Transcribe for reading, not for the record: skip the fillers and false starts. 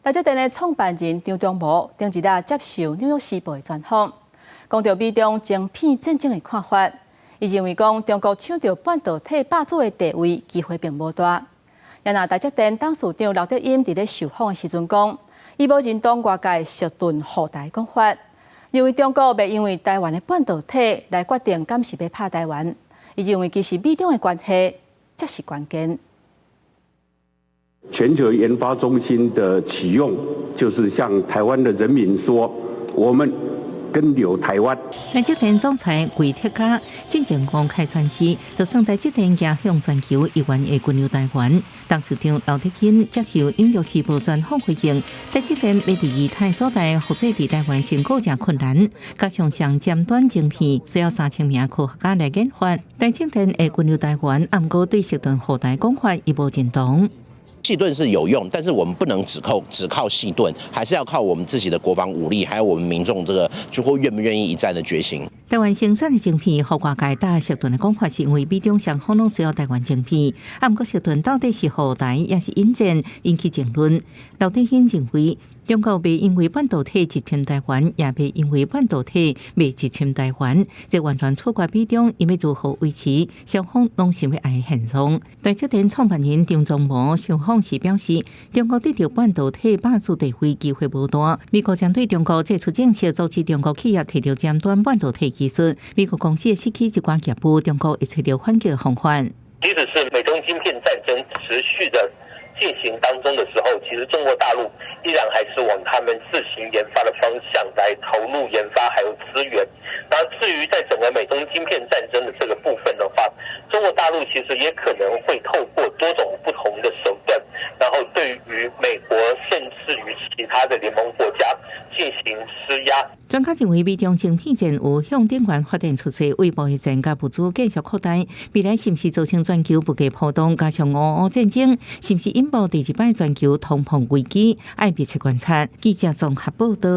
台积电的创办人张忠谋顶一日接受《纽约时报》的专访，讲到美中晶片战争的看法。伊认为讲中国抢到半导体霸主的地位机会并无大。也那台积电董事长刘德音伫咧受访的时阵讲，伊无认同外界实盾护台讲法，认为中国袂因为台湾的半导体来决定敢是要拍台湾。伊认为其实美中的关系才是关键。全球研发中心的启用，就是向台湾的人民说，我们跟留台湾。台积电总裁魏铁家进前公开宣示，就算台积电也向全球意愿会军留台湾。董事长刘德音接受《纽约时报》专访回应，台积电要伫仪态所在或者伫台湾成果真困难，加上上尖端晶片需要3000名科学家来研发，台积电会军留台湾，毋过对实盾护台讲法伊无认同。细盾是有用，但是我们不能只靠细盾，还是要靠我们自己的国防武力，还有我们民众这个就会愿不愿意一战的决心。台湾生产的晶片，和外界打实盾的讲法是因为美中双方拢需要台湾晶片，毋过实盾到底是护台也是引战，引起争论。刘德音认为，中国袂因为半导体集权台湾，也袂因为半导体袂集权台湾，这完全错怪美中因要如何维持双方拢想要爱的现状。台积电创办人张忠谋受访时表示，中国得到半导体霸主地位机会无大，美国将对中国祭出政策，阻止中国企业摕到尖端半导体技术。美国公司失去一寡业务，中国会找到反击的方法。即使是美中晶片战争持续的进行当中的时候，其实中国大陆依然还是往他们自行研发的方向来投入研发还有资源。然后至于在整个美中晶片战争的这个部分的话，中国大陆其实也可能会透过多种不同的手段，然后对于美国甚至于其他的联盟国家进行施压。专家认为，美中晶片战有向顶端发展出势，为贸易战甲物资继续扩大，未来是不是造成全球物价波动，加上俄乌战争，是不是引爆第一摆全球通膨危机，爱密切观察。记者综合报道。